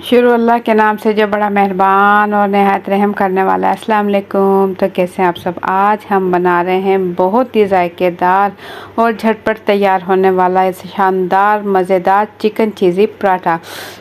शुरू अल्लाह के नाम से जो बड़ा मेहरबान और नहायत रहम करने वाला है। अस्सलाम वालेकुम। तो कैसे हैं आप सब। आज हम बना रहे हैं बहुत ही जायकेदार और झटपट तैयार होने वाला इस शानदार मज़ेदार चिकन चीज़ी पराठा,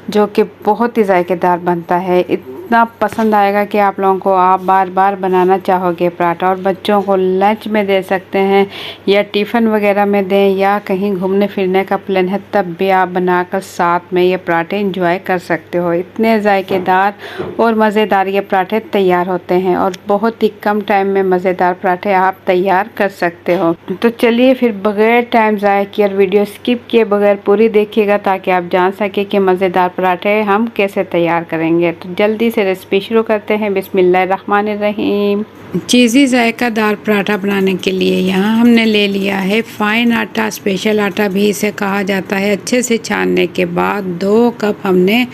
जो कि बहुत ही जायकेदार बनता है। इतना पसंद आएगा कि आप लोगों को आप बार बार बनाना चाहोगे पराठा। और बच्चों को लंच में दे सकते हैं या टिफ़िन वगैरह में दें, या कहीं घूमने फिरने का प्लान है तब भी आप बनाकर साथ में ये पराठे इंजॉय कर सकते हो। इतने जायकेदार और मज़ेदार ये पराठे तैयार होते हैं और बहुत ही कम टाइम में मज़ेदार पराठे आप तैयार कर सकते हो। तो चलिए फिर बगैर टाइम ज़ाया किए और वीडियो स्किप किए बगैर पूरी देखिएगा, ताकि आप जान सके कि मज़ेदार पराठे हम कैसे तैयार करेंगे। तो जल्दी से रेसिपी शुरू करते हैं। बिस्मिल्लाहिर्रहमानिर्रहीम। चीज़ी जायकादार पराठा बनाने के लिए यहाँ हमने ले लिया है फ़ाइन आटा, स्पेशल आटा भी इसे कहा जाता है। अच्छे से छानने के बाद 2 कप हमने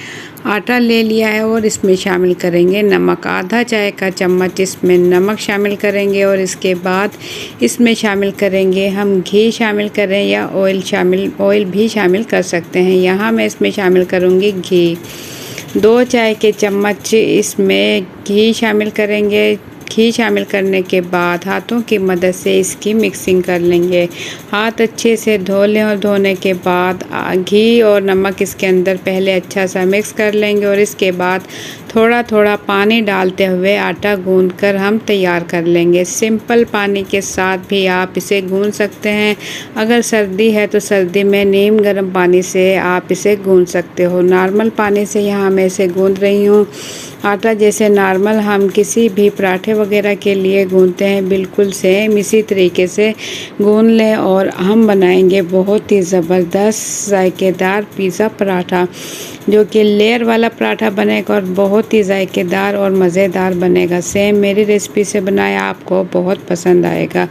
आटा ले लिया है और इसमें शामिल करेंगे नमक। आधा चाय का चम्मच इसमें नमक शामिल करेंगे और इसके बाद इसमें शामिल करेंगे हम घी शामिल करें या ऑयल भी शामिल कर सकते हैं। यहाँ मैं इसमें शामिल करूँगी घी। 2 चाय के चम्मच इसमें घी शामिल करेंगे। घी शामिल करने के बाद हाथों की मदद से इसकी मिक्सिंग कर लेंगे। हाथ अच्छे से धो लें और धोने के बाद घी और नमक इसके अंदर पहले अच्छा सा मिक्स कर लेंगे और इसके बाद थोड़ा थोड़ा पानी डालते हुए आटा गूंदकर हम तैयार कर लेंगे। सिंपल पानी के साथ भी आप इसे गूंद सकते हैं। अगर सर्दी है तो सर्दी में नीम गर्म पानी से आप इसे गूंद सकते हो। नॉर्मल पानी से यहाँ मैं इसे गूंद रही हूँ। आटा जैसे नॉर्मल हम किसी भी पराठे वगैरह के लिए गूंदते हैं, बिल्कुल सेम इसी तरीके से गूंद लें और हम बनाएंगे बहुत ही ज़बरदस्त जायकेदार पिज़्ज़ा पराठा, जो कि लेयर वाला पराठा बनेगा और बहुत ही जायकेदार और मज़ेदार बनेगा। सेम मेरी रेसिपी से बनाया, आपको बहुत पसंद आएगा।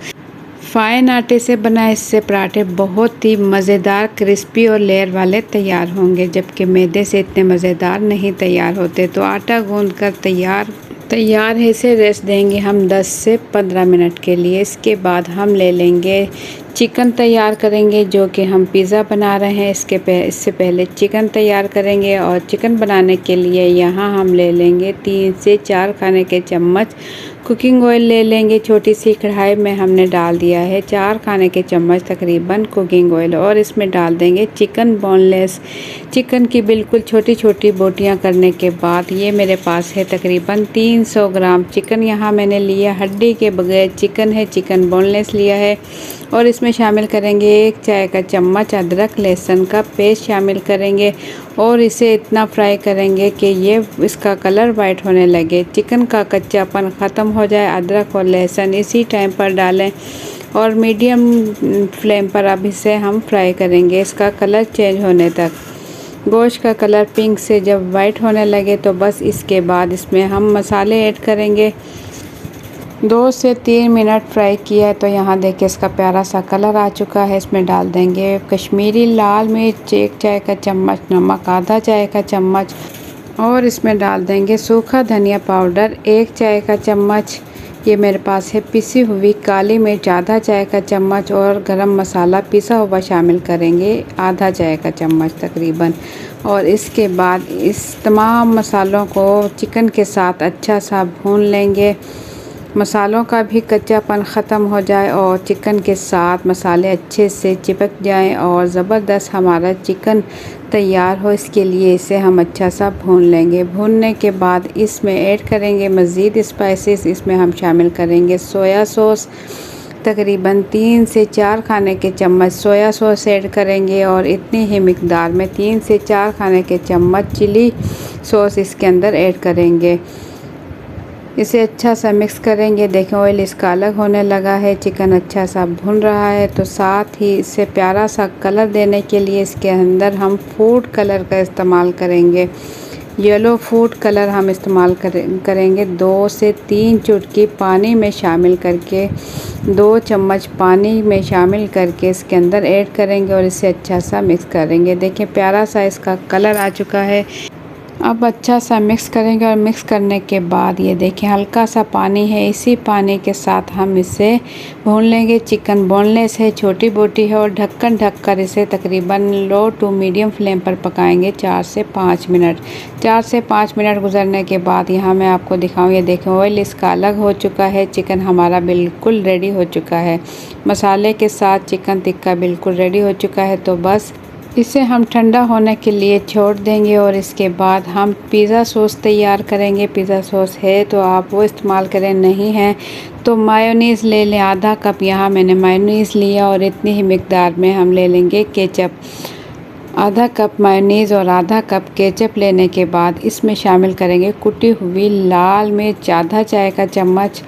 फ़ाइन आटे से बनाए इससे पराठे बहुत ही मज़ेदार, क्रिस्पी और लेयर वाले तैयार होंगे, जबकि मैदे से इतने मज़ेदार नहीं तैयार होते। तो आटा गूंद कर तैयार है। इसे रेस्ट देंगे हम 10 से 15 मिनट के लिए। इसके बाद हम ले लेंगे चिकन तैयार करेंगे, जो कि हम पिज़्ज़ा बना रहे हैं। इससे पहले चिकन तैयार करेंगे और चिकन बनाने के लिए यहाँ हम ले लेंगे 3 से 4 खाने के चम्मच कुकिंग ऑयल ले लेंगे। छोटी सी कढ़ाई में हमने डाल दिया है 4 खाने के चम्मच तकरीबन कुकिंग ऑयल और इसमें डाल देंगे चिकन बोनलेस। चिकन की बिल्कुल छोटी छोटी बोटियां करने के बाद ये मेरे पास है तकरीबन 300 ग्राम चिकन यहाँ मैंने लिया। हड्डी के बगैर चिकन है, चिकन बोनलेस लिया है। और इसमें शामिल करेंगे 1 चाय का चम्मच अदरक लहसुन का पेस्ट शामिल करेंगे और इसे इतना फ्राई करेंगे कि ये इसका कलर वाइट होने लगे, चिकन का कच्चापन ख़त्म हो जाए। अदरक और लहसुन इसी टाइम पर डालें और मीडियम फ्लेम पर अब इसे हम फ्राई करेंगे इसका कलर चेंज होने तक। गोश्त का कलर पिंक से जब वाइट होने लगे तो बस इसके बाद इसमें हम मसाले ऐड करेंगे। 2 से 3 मिनट फ्राई किया है तो यहाँ देखिए इसका प्यारा सा कलर आ चुका है। इसमें डाल देंगे कश्मीरी लाल मिर्च 1 चाय का चम्मच, नमक आधा चाय का चम्मच और इसमें डाल देंगे सूखा धनिया पाउडर 1 चाय का चम्मच। ये मेरे पास है पिसी हुई काली मिर्च आधा चाय का चम्मच और गरम मसाला पिसा हुआ शामिल करेंगे आधा चाय का चम्मच तकरीबन। और इसके बाद इस तमाम मसालों को चिकन के साथ अच्छा सा भून लेंगे। मसालों का भी कच्चापन ख़त्म हो जाए और चिकन के साथ मसाले अच्छे से चिपक जाएं और ज़बरदस्त हमारा चिकन तैयार हो, इसके लिए इसे हम अच्छा सा भून लेंगे। भूनने के बाद इसमें ऐड करेंगे मज़ीद स्पाइसेस। इसमें हम शामिल करेंगे सोया सॉस तकरीबन 3 से 4 खाने के चम्मच सोया सॉस ऐड करेंगे और इतनी ही मिकदार में 3 से 4 खाने के चम्मच चिली सॉस इसके अंदर ऐड करेंगे। इसे अच्छा सा मिक्स करेंगे। देखें ऑयल इसका अलग होने लगा है, चिकन अच्छा सा भुन रहा है। तो साथ ही इसे प्यारा सा कलर देने के लिए इसके अंदर हम फूड कलर का इस्तेमाल करेंगे। येलो फूड कलर हम इस्तेमाल करेंगे। 2 से 3 चुटकी पानी में शामिल करके 2 चम्मच पानी में शामिल करके इसके अंदर ऐड करेंगे और इसे अच्छा सा मिक्स करेंगे। देखें प्यारा सा इसका कलर आ चुका है। अब अच्छा सा मिक्स करेंगे और मिक्स करने के बाद ये देखिए हल्का सा पानी है, इसी पानी के साथ हम इसे भून लेंगे। चिकन बोनलेस है, छोटी बोटी है और ढक्कन ढककर इसे तकरीबन लो टू मीडियम फ्लेम पर पकाएंगे 4 से 5 मिनट। 4 से 5 मिनट गुजरने के बाद यहाँ मैं आपको दिखाऊँ, ये देखें ऑयल इसका अलग हो चुका है। चिकन हमारा बिल्कुल रेडी हो चुका है, मसाले के साथ चिकन टिक्का बिल्कुल रेडी हो चुका है। तो बस इसे हम ठंडा होने के लिए छोड़ देंगे और इसके बाद हम पिज़्ज़ा सॉस तैयार करेंगे। पिज़्ज़ा सॉस है तो आप वो इस्तेमाल करें, नहीं है तो मायोनीज़ ले लें। आधा कप यहाँ मैंने मायोनीज़ लिया और इतनी ही मिकदार में हम ले लेंगे केचप। आधा कप मायोनीज़ और आधा कप केचप लेने के बाद इसमें शामिल करेंगे कुटी हुई लाल मिर्च आधा चाय का चम्मच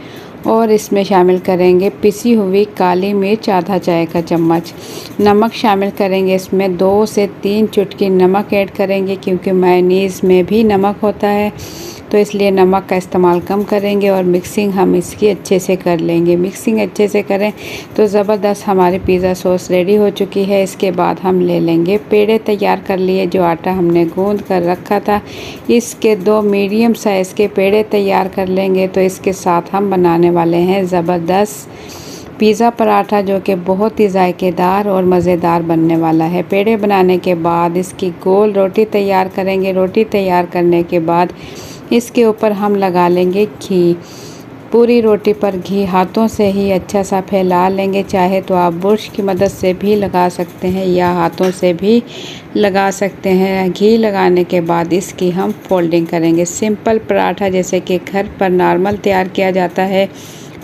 और इसमें शामिल करेंगे पिसी हुई काली मिर्च आधा चाय का चम्मच। नमक शामिल करेंगे, इसमें 2 से 3 चुटकी नमक ऐड करेंगे क्योंकि मायोनीज़ में भी नमक होता है, तो इसलिए नमक का इस्तेमाल कम करेंगे। और मिक्सिंग हम इसकी अच्छे से कर लेंगे। मिक्सिंग अच्छे से करें तो ज़बरदस्त हमारी पिज़्ज़ा सॉस रेडी हो चुकी है। इसके बाद हम ले लेंगे पेड़े तैयार कर लिए, जो आटा हमने गूंद कर रखा था, इसके 2 मीडियम साइज़ के पेड़े तैयार कर लेंगे। तो इसके साथ हम बनाने वाले हैं ज़बरदस्त पिज़्ज़ा पराठा, जो कि बहुत ही जायकेदार और मज़ेदार बनने वाला है। पेड़े बनाने के बाद इसकी गोल रोटी तैयार करेंगे। रोटी तैयार करने के बाद इसके ऊपर हम लगा लेंगे घी। पूरी रोटी पर घी हाथों से ही अच्छा सा फैला लेंगे, चाहे तो आप बुर्श की मदद से भी लगा सकते हैं या हाथों से भी लगा सकते हैं। घी लगाने के बाद इसकी हम फोल्डिंग करेंगे। सिंपल पराठा जैसे कि घर पर नॉर्मल तैयार किया जाता है,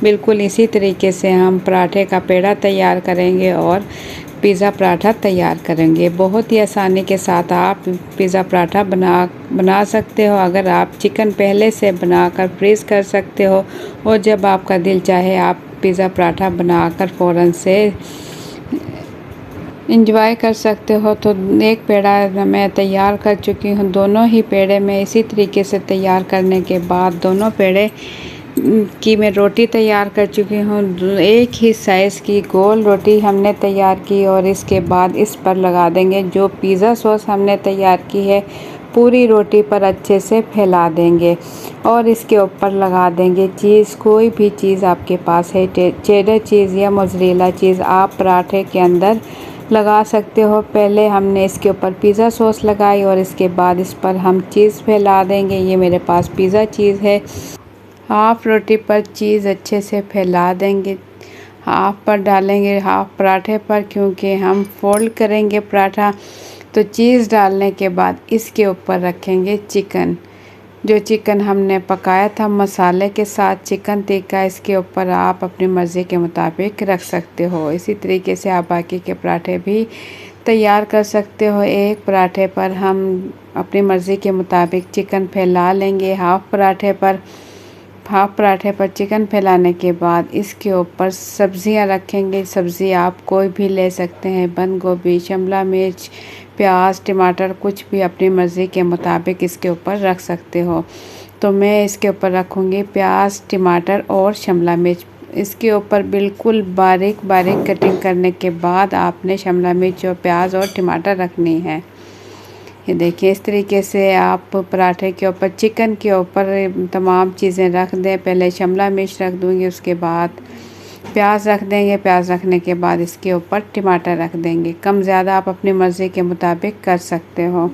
बिल्कुल इसी तरीके से हम पराठे का पेड़ा तैयार करेंगे और पिज़्ज़ा पराठा तैयार करेंगे। बहुत ही आसानी के साथ आप पिज़्ज़ा पराठा बना सकते हो। अगर आप चिकन पहले से बनाकर फ्रीज़ कर सकते हो और जब आपका दिल चाहे आप पिज़्ज़ा पराठा बनाकर फ़ौरन से इंजॉय कर सकते हो। तो एक पेड़ा मैं तैयार कर चुकी हूँ। दोनों ही पेड़े मैं इसी तरीके से तैयार करने के बाद दोनों पेड़े की मैं रोटी तैयार कर चुकी हूँ। एक ही साइज़ की गोल रोटी हमने तैयार की और इसके बाद इस पर लगा देंगे जो पिज़्ज़ा सॉस हमने तैयार की है, पूरी रोटी पर अच्छे से फैला देंगे और इसके ऊपर लगा देंगे चीज़। कोई भी चीज़ आपके पास है, चेडर चीज़ या मोज़रेला चीज़, आप पराठे के अंदर लगा सकते हो। पहले हमने इसके ऊपर पिज़्ज़ा सॉस लगाई और इसके बाद इस पर हम चीज़ फैला देंगे। ये मेरे पास पिज़्ज़ा चीज़ है। हाफ़ रोटी पर चीज़ अच्छे से फैला देंगे, हाफ़ पर डालेंगे, हाफ़ पराठे पर, क्योंकि हम फोल्ड करेंगे पराठा। तो चीज़ डालने के बाद इसके ऊपर रखेंगे चिकन, जो चिकन हमने पकाया था मसाले के साथ, चिकन टिक्का। इसके ऊपर आप अपनी मर्ज़ी के मुताबिक रख सकते हो। इसी तरीके से आप बाकी के पराठे भी तैयार कर सकते हो। एक पराठे पर हम अपनी मर्ज़ी के मुताबिक चिकन फैला लेंगे। हाफ़ पराठे पर चिकन फैलाने के बाद इसके ऊपर सब्ज़ियां रखेंगे। सब्ज़ी आप कोई भी ले सकते हैं, बंद गोभी, शिमला मिर्च, प्याज, टमाटर, कुछ भी अपनी मर्ज़ी के मुताबिक इसके ऊपर रख सकते हो। तो मैं इसके ऊपर रखूँगी प्याज, टमाटर और शिमला मिर्च। इसके ऊपर बिल्कुल बारीक बारीक कटिंग करने के बाद आपने शिमला मिर्च और प्याज और टमाटर रखनी है। ये देखिए इस तरीके से आप पराठे के ऊपर, चिकन के ऊपर तमाम चीज़ें रख दें। पहले शिमला मिर्च रख दूँगी, उसके बाद प्याज रख देंगे। प्याज रखने के बाद इसके ऊपर टमाटर रख देंगे। कम ज़्यादा आप अपनी मर्ज़ी के मुताबिक कर सकते हो।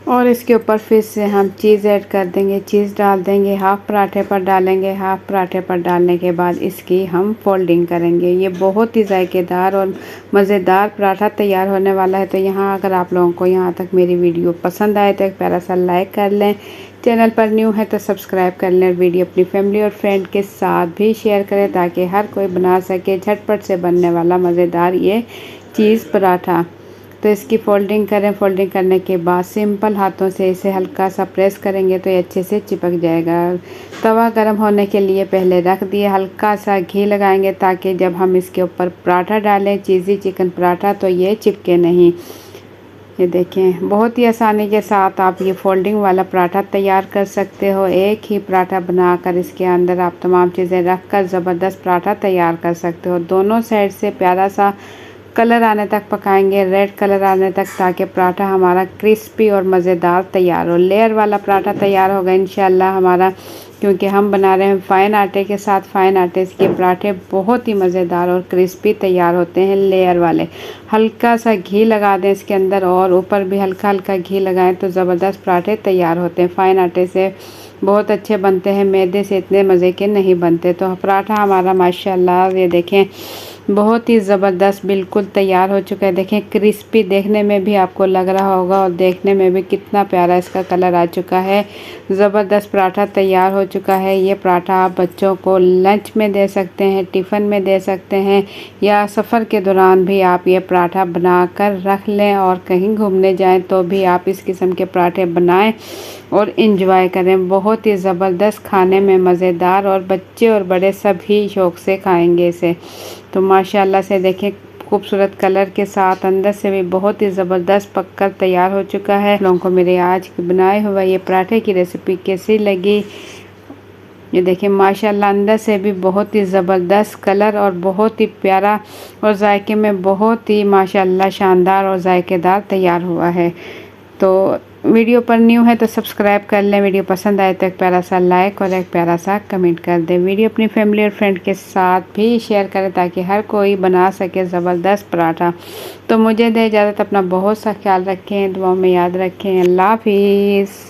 और इसके ऊपर फिर से हम चीज़ ऐड कर देंगे, चीज़ डाल देंगे। हाफ़ पराठे पर डालेंगे। हाफ़ पराठे पर डालने के बाद इसकी हम फोल्डिंग करेंगे। ये बहुत ही जायकेदार और मज़ेदार पराठा तैयार होने वाला है। तो यहाँ अगर आप लोगों को यहाँ तक मेरी वीडियो पसंद आए तो एक प्यारा सा लाइक कर लें। चैनल पर न्यू है तो सब्सक्राइब कर लें और वीडियो अपनी फैमिली और फ्रेंड के साथ भी शेयर करें ताकि हर कोई बना सके। झटपट से बनने वाला मज़ेदार ये चीज़ पराठा। तो इसकी फोल्डिंग करें। फोल्डिंग करने के बाद सिंपल हाथों से इसे हल्का सा प्रेस करेंगे तो ये अच्छे से चिपक जाएगा। तवा गर्म होने के लिए पहले रख दिए, हल्का सा घी लगाएंगे ताकि जब हम इसके ऊपर पराठा डालें, चीज़ी चिकन पराठा, तो ये चिपके नहीं। ये देखें बहुत ही आसानी के साथ आप ये फोल्डिंग वाला पराठा तैयार कर सकते हो। एक ही पराठा बनाकर इसके अंदर आप तमाम चीज़ें रख कर ज़बरदस्त पराठा तैयार कर सकते हो। दोनों साइड से प्यारा सा कलर आने तक पकाएंगे, रेड कलर आने तक, ताकि पराठा हमारा क्रिस्पी और मज़ेदार तैयार हो। लेयर वाला पराठा तैयार होगा इंशाल्लाह हमारा, क्योंकि हम बना रहे हैं फ़ाइन आटे के साथ। फ़ाइन आटे के पराठे बहुत ही मज़ेदार और क्रिस्पी तैयार होते हैं लेयर वाले। हल्का सा घी लगा दें इसके अंदर और ऊपर भी हल्का हल्का घी लगाएं तो ज़बरदस्त पराठे तैयार होते हैं। फ़ाइन आटे से बहुत अच्छे बनते हैं, मैदे से इतने मज़े के नहीं बनते। तो पराठा हमारा माशाल्लाह ये देखें बहुत ही ज़बरदस्त बिल्कुल तैयार हो चुका है। देखें क्रिस्पी देखने में भी आपको लग रहा होगा और देखने में भी कितना प्यारा इसका कलर आ चुका है। ज़बरदस्त पराठा तैयार हो चुका है। ये पराठा आप बच्चों को लंच में दे सकते हैं, टिफ़िन में दे सकते हैं, या सफ़र के दौरान भी आप ये पराठा बना कर रख लें और कहीं घूमने जाएं तो भी आप इस किस्म के पराठे बनाएं और इंजॉय करें। बहुत ही ज़बरदस्त, खाने में मज़ेदार, और बच्चे और बड़े सभी शौक़ से खाएंगे इसे। तो माशाल्लाह से देखें खूबसूरत कलर के साथ अंदर से भी बहुत ही ज़बरदस्त पककर तैयार हो चुका है। लोगों को मेरे आज की बनाए हुआ ये पराठे की रेसिपी कैसी लगी, ये देखिए माशाल्लाह अंदर से भी बहुत ही ज़बरदस्त कलर और बहुत ही प्यारा और जायके में बहुत ही माशाल्लाह शानदार और जायकेदार तैयार हुआ है। तो वीडियो पर न्यू है तो सब्सक्राइब कर लें। वीडियो पसंद आए तो एक प्यारा सा लाइक और एक प्यारा सा कमेंट कर दें। वीडियो अपनी फैमिली और फ्रेंड के साथ भी शेयर करें ताकि हर कोई बना सके ज़बरदस्त पराठा। तो मुझे दे इजाज़त, अपना बहुत सा ख्याल रखें, दुआओं में याद रखें। अल्लाह हाफिज़।